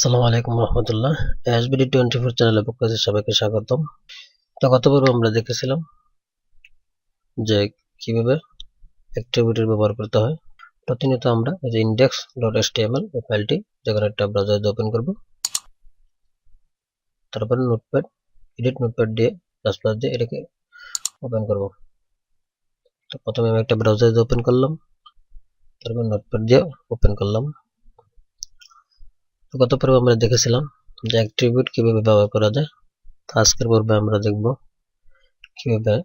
আসসালামু আলাইকুম রহমতুল্লাহ। এসবিডি 24 চ্যানেলের পক্ষ থেকে সবাইকে স্বাগতম। তো গত পর্বে আমরা দেখেছিলাম যে কিভাবে অ্যাট্রিবিউটের ব্যবহার করতে হয়। প্রতিনিয়ত আমরা এই যে index.html এই ফাইলটি যখন একটা ব্রাউজারে ওপেন করব, তারপরে নোটপ্যাড এডিট নোটপ্যাড দিয়ে প্লাস প্লাস দিয়ে এটাকে ওপেন করব। তো প্রথমে আমি একটা ব্রাউজারে ওপেন করলাম, তারপর নোটপ্যাড দিয়ে ওপেন করলাম। তো গত পর্বে আমরা দেখেছিলাম যে অ্যাট্রিবিউট কিভাবে ব্যবহার করা যায়। তো আজকের পর্বে আমরা দেখব কিভাবে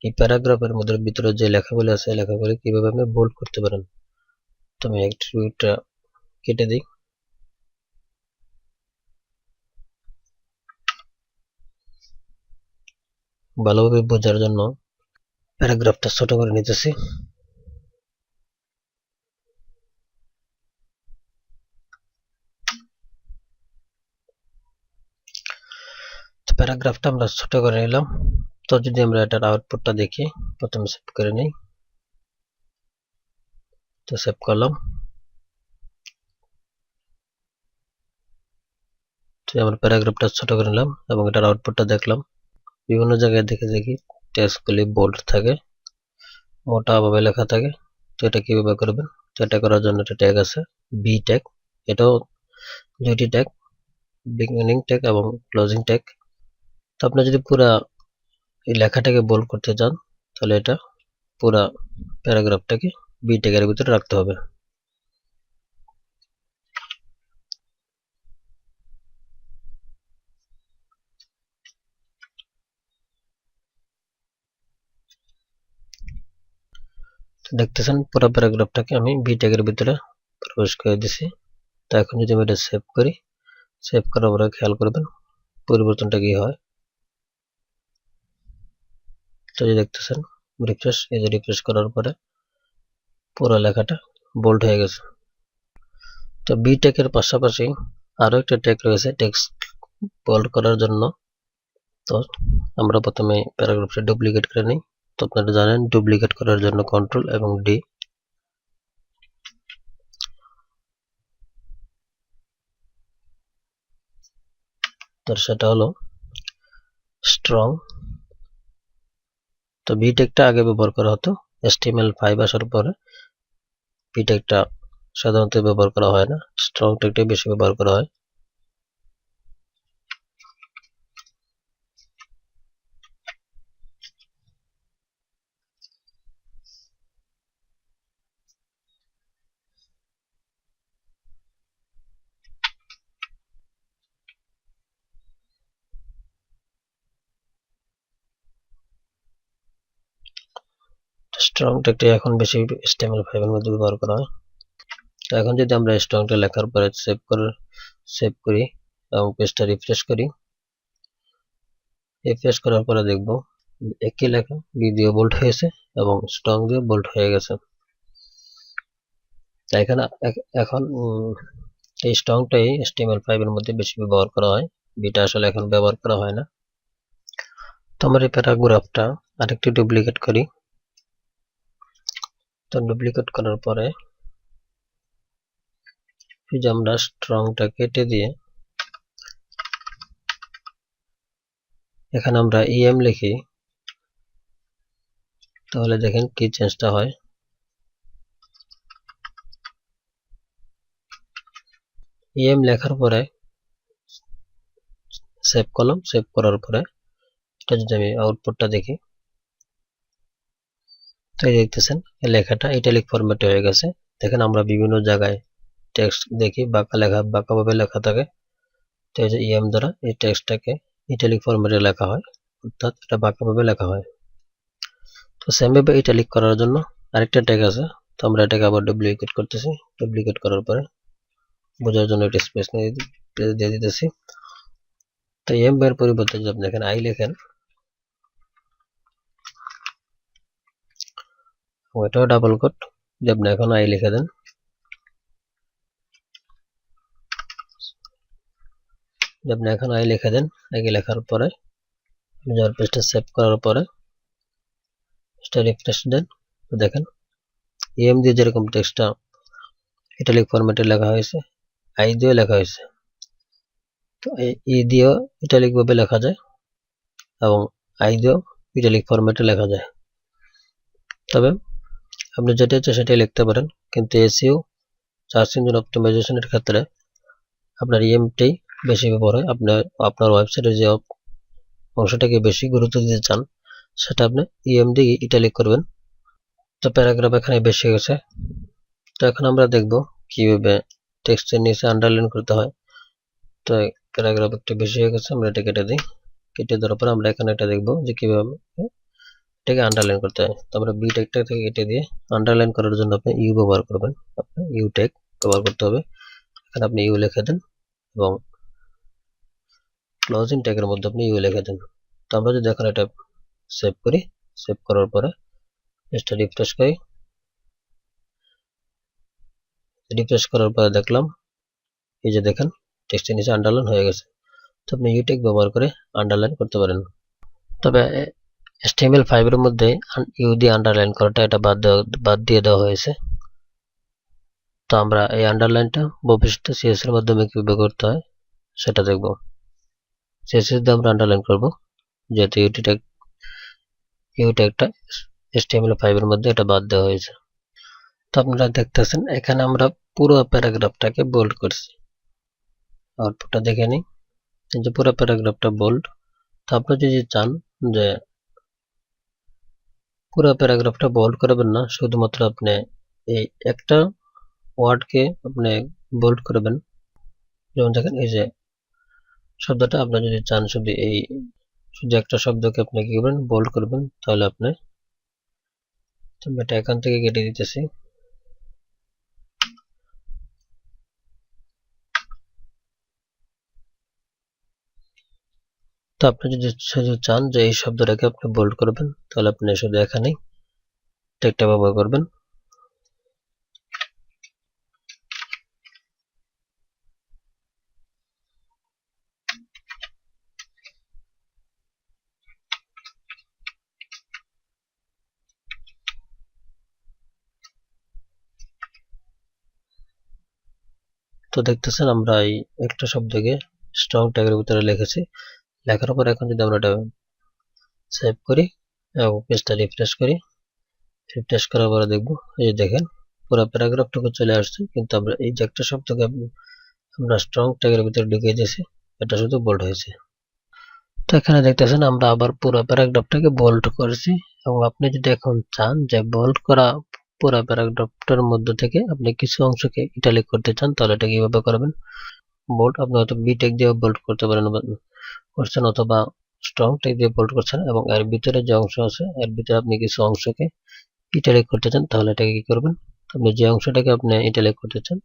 এই প্যারাগ্রাফের মধ্যে ভিতরে যে লেখাগুলি আছে লেখাগুলি কিভাবে আপনি বোল্ড করতে পারেন। তো আমি অ্যাট্রিবিউটটা কেটে দিই। ভালোভাবে বোঝার জন্য প্যারাগ্রাফটা ছোট করে নিতেছি। তো প্যারাগ্রাফটা আমরা ছোট করে নিলাম। তো যদি আমরা এটার আউটপুটটা দেখি, প্রথমে সেভ করে নিই। তো সেভ করলাম। তো আমরা প্যারাগ্রাফটা ছোট করে নিলাম এবং এটার আউটপুটটা দেখলাম। বিভিন্ন জায়গায় দেখি টেক্সটগুলি বোল্ড থাকে, মোটাভাবে লেখা থাকে। তো এটা কিভাবে করবেন? তো এটা করার জন্য একটা ট্যাগ আছে, বি ট্যাগ। এটাও দুইটি ট্যাগ, বিগিনিং ট্যাগ এবং ক্লোজিং ট্যাগ। তো আপনি যদি পুরা এই লেখাটাকে বোল্ড করতে চান, তাহলে এটা পুরা প্যারাগ্রাফটাকে বি ট্যাগের ভিতরে রাখতে হবে। দেখতেছেন পুরো প্যারাগ্রাফটাকে আমি বি ট্যাগের ভিতরে প্রবেশ করে দিছি। তো এখন যদি আমি এটা সেভ করি, সেভ করার পরে খেয়াল করবেন পরিবর্তনটা কি হয়। তো এই দেখতেছেন রিফ্রেশ, এই যে রিফ্রেশ করার পরে পুরো লেখাটা বোল্ড হয়ে গেছে। তো বি ট্যাগের পাশাপাশি আরো একটা ট্যাগ রয়েছে টেক্সট বোল্ড করার জন্য। তো আমরা প্রথমে প্যারাগ্রাফটা ডুপ্লিকেট করে নিই। তো আপনারা জানেন ডুপ্লিকেট করার জন্য কন্ট্রোল এবং ডি। তো সেটা হলো স্ট্রং। তো বি ট্যাগটা আগে ব্যবহার করা হতো, HTML5 আসার পরে বি ট্যাগটা সাধারণত ব্যবহার করা হয় না, স্ট্রং ট্যাগটাই বেশি ব্যবহার করা হয়। স্ট্রং ট্যাগটা এখন বেশি HTML5 এর মধ্যে ব্যবহার করা হয়। তো এখন যদি আমরা স্ট্রংটা লেখার পরে সেভ করি এবং পেজটা রিফ্রেশ করি, রিফ্রেশ করার পরে দেখব একই লেখা বি দিয়ে বোল্ড হয়েছে এবং স্ট্রং দিয়ে বোল্ড হয়ে গেছে। তাই এখানে এখন এই স্ট্রংটাই HTML5 এর মধ্যে বেশি ব্যবহার করা হয়, বিটা আসলে এখন ব্যবহার করা হয় না। তো আমরা এই প্যারাগ্রাফটা আরেকটি ডুপ্লিকেট করি। তো ডুপ্লিকেট করার পরে এই যে আমরা স্ট্রংটা কেটে দিয়ে এখানে আমরা em লিখি, তাহলে দেখেন কি চেঞ্জটা হয়। em লেখার পরে সেভ করলাম, সেভ করার পরে এটা যদি আমি আউটপুটটা দেখি, তো দেখতেছেন লেখাটা ইটালিক ফরম্যাটে হয়ে গেছে। দেখেন আমরা বিভিন্ন জায়গায় টেক্সট দেখি বাঁকাভাবে লেখা থাকে। তো এই যে em দ্বারা এই টেক্সটটাকে ইটালিক ফরম্যাটে লেখা হয়, অর্থাৎ এটা বাঁকাভাবে লেখা হয়। তো সেম ভাবে ইটালিক করার জন্য আরেকটা ট্যাগ আছে। তো আমরা এটাকে আবার ডুপ্লিকেট করতেছি। ডুপ্লিকেট করার পরে বোঝার জন্য একটা স্পেস দিয়ে দিতেছি। তো এম এর পরিবর্তে যদি আপনি এখানে আই লেখেন, ওইটাও ডাবল কোট যদি আপনি এখন আই লিখে দেন, যদি আপনি এখন আই লিখে দেন, আগে লেখার পরে যার পেজটা সেভ করার পরে এটা রিফ্রেশ দেন, তো দেখেন এম দিয়ে যেরকম টেক্সটটা ইটালিক ফরম্যাটে লেখা হয়েছে আই দিয়ে লেখা হয়েছে। তো ই দিয়েও ইটালিক ভাবে লেখা যায় এবং আই দিয়েও ইটালিক ফরম্যাটে লেখা যায়। তবে আপনি যেটা ইচ্ছে সেটাই লিখতে পারেন, কিন্তু এসইও সার্চ ইঞ্জিন অপটিমাইজেশনের ক্ষেত্রে আপনার ইএমটাই বেশি ব্যবহার হয়। আপনার ওয়েবসাইটে যে অংশটাকে বেশি গুরুত্ব দিতে চান সেটা আপনি ইএম দিয়ে ইটালিক করবেন। তো প্যারাগ্রাফ এখানে বেশি গেছে। তো এখন আমরা দেখব কিভাবে টেক্সটের নিচে আন্ডারলাইন করতে হয়। তো প্যারাগ্রাফ একটু বেশি হয়ে গেছে, আমরা এটা কেটে দিই। কেটে দেওয়ার পর আমরা এখানে এটা দেখব যে কিভাবে এটাকে আন্ডারলাইন করতে হয়। তো আমরা বি ট্যাগটা থেকে কেটে দিয়ে আন্ডারলাইন করার জন্য আপনি ইউ ব্যবহার করবেন। আপনি ইউ ট্যাগ ব্যবহার করতে হবে। এখানে আপনি ইউ লিখে দেন এবং ক্লোজিং ট্যাগের মধ্যে আপনি ইউ লিখে দেন। তো আমরা যদি এখন এটা সেভ করি, সেভ করার পরে এটা রিফ্রেশ করি, রিফ্রেশ করার পরে দেখলাম এই যে দেখেন টেক্সটের নিচে আন্ডারলাইন হয়ে গেছে। তো আপনি ইউ ট্যাগ ব্যবহার করে আন্ডারলাইন করতে পারেন। তবে HTML5 এর মধ্যে ইউ দিয়ে আন্ডারলাইন করাটা এটা বাদ দিয়ে দেওয়া হয়েছে। তো আমরা এই আন্ডারলাইনটা ভবিষ্যতে সিএস এর মাধ্যমে কিভাবে করতে হয় সেটা দেখব। সিএসএস দিয়ে আমরা আন্ডারলাইন করব, যেহেতু ইউ ট্যাগটা HTML5 এর মধ্যে এটা বাদ দেওয়া হয়েছে। তো আপনারা দেখতেছেন এখানে আমরা পুরো প্যারাগ্রাফটাকে বোল্ড করছি। আউটপুটটা দেখে নিই, এই যে পুরো প্যারাগ্রাফটা বোল্ড। তো আপনি যদি চান যে পুরো প্যারাগ্রাফটা বোল্ড করবেন না, শুধুমাত্র আপনি এই একটা ওয়ার্ডকে আপনি বোল্ড করবেন, যেমন দেখেন এই যে শব্দটা আপনার যদি চান শুধু একটা শব্দকে আপনি কি করবেন বোল্ড করবেন, তাহলে আপনি এটা এখান থেকে কেটে দিতেছি। তো আপনি যদি শুধু চান যে এই শব্দটাকে আপনি বোল্ড করবেন, তাহলে আপনি শুধু এখানেই ট্যাগটা ব্যবহার করবেন। তো দেখতেছেন আমরা এই একটা শব্দকে স্ট্রং ট্যাগের ভিতরে লিখেছি। লেখার পর এখন যদি আমরা এটা সেভ করি এবং পেজটা রিফ্রেশ করি, রিফ্রেশ করার পরে দেখব এই যে দেখেন পুরো প্যারাগ্রাফটুকু চলে আসছে, কিন্তু আমরা এই যে একটা শব্দকে আমরা স্ট্রং ট্যাগের ভিতরে ঢুকিয়ে দিয়েছি, এটা শুধু বোল্ড হয়েছে। তো এখানে দেখতেছেন আমরা আবার পুরো প্যারাগ্রাফটাকে বোল্ড করেছি, এবং আপনি যদি এখন চান যে বোল্ড করা পুরো প্যারাগ্রাফটার মধ্যে থেকে আপনি কিছু অংশকে ইটালিক করতে চান, তাহলে এটা কিভাবে করবেন? বোল্ড আপনি হয়তো বি ট্যাগ দিয়ে বোল্ড করতে পারেন করছেন, অথবা স্ট্রং ট্যাগ দিয়ে বোল্ড করছেন, এবং এর ভিতরে যে অংশ আছে এর ভিতরে আপনি কিছু অংশকে ইটালিক করতে চান, তাহলে এটাকে কি করবেন? আপনি যে অংশটাকে আপনি ইটালিক করতে চান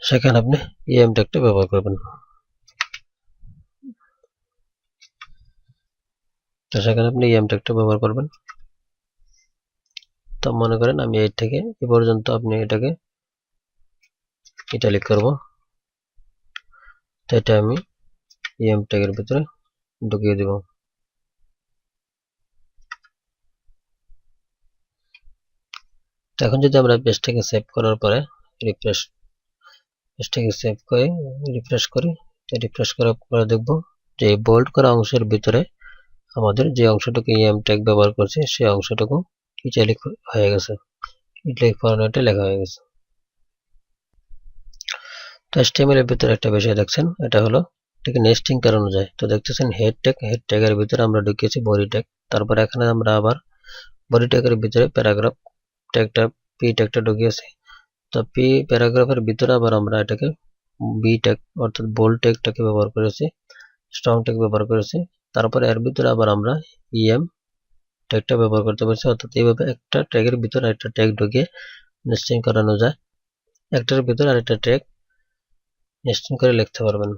সেখানে আপনি ইএম ট্যাগটা ব্যবহার করবেন। তো সেখানে আপনি ইএম ট্যাগটা ব্যবহার করবেন। তো মনে করেন আমি এই থেকে এ পর্যন্ত আপনি এটাকে ইটালিক করব, তো এটা আমি ইএম ট্যাগের ভিতরে ঢুকিয়ে দেব। তো এখন যদি আমরা পেজটাকে সেভ করার পরে পেজটাকে সেভ করে রিফ্রেশ করি, তো রিফ্রেশ করার পরে দেখব যে বোল্ড করা অংশের ভিতরে আমাদের যে অংশটুকু ইএম ট্যাগ ব্যবহার করছি সেই অংশটুকু ইটালিক হয়ে গেছে, ইটালিক ফরম্যাটে লেখা হয়ে গেছে। তো HTML এর ভিতরে একটা বিষয় দেখছেন, এটা হলো এটাকে নেস্টিং করানো যায়। তো দেখতেছেন হেড ট্যাগের ভিতরে আমরা ঢুকিয়েছি বডি ট্যাগ, তারপর এখানে আমরা আবার বডি ট্যাগের ভিতরে প্যারাগ্রাফ ট্যাগটা পি ট্যাগটা ঢুকিয়েছি। তো পি প্যারাগ্রাফের ভিতরে আবার আমরা এটাকে বি ট্যাগ অর্থাৎ বোল্ড ট্যাগটাকে ব্যবহার করেছি, স্ট্রং ট্যাগ ব্যবহার করেছি। তারপরে এর ভিতরে আবার আমরা ইএম ট্যাগটা ব্যবহার করতে পারছি। অর্থাৎ এইভাবে একটা ট্যাগের ভিতরে একটা ট্যাগ ঢুকিয়ে নেস্টিং করানো যায়, একটার ভিতরে আরেকটা ট্যাগ নেস্টিং করে লিখতে পারবেন।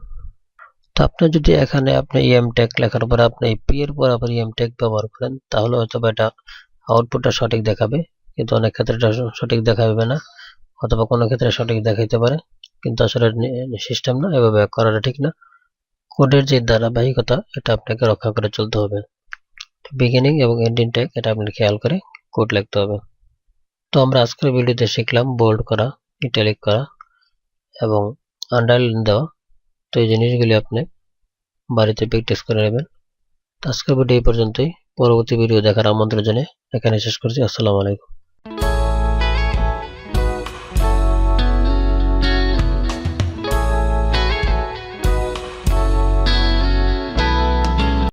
তো আপনি যদি এখানে আপনি ইএম ট্যাগ লেখার পরে আপনি পি এর পর আবার ইএম ট্যাগ ব্যবহার করেন, তাহলে হয়তো এটা আউটপুটটা সঠিক দেখাবে, কিন্তু অনেক ক্ষেত্রে এটা সঠিক দেখাবে না, অথবা কোনো ক্ষেত্রে সঠিক দেখাইতে পারে, কিন্তু আসলে সিস্টেম না, এভাবে করাটা ঠিক না। কোডের যে ধারাবাহিকতা এটা আপনাকে রক্ষা করে চলতে হবে। বিগিনিং এবং এন্ডিং ট্যাগ এটা আপনার খেয়াল করে কোড লিখতে হবে। তো আমরা আজকের ভিডিওতে শিখলাম বোল্ড করা, ইটালিক করা, এবং আন্ডারলাইন দেওয়া। তো এই জিনিসগুলি আপনি বাড়িতে প্র্যাকটিস করে নেবেন। আজকের ভিডিও এই পর্যন্তই। পরবর্তী ভিডিও দেখার আমন্ত্রণ জানিয়ে এখানে শেষ করছি। আসসালামু আলাইকুম।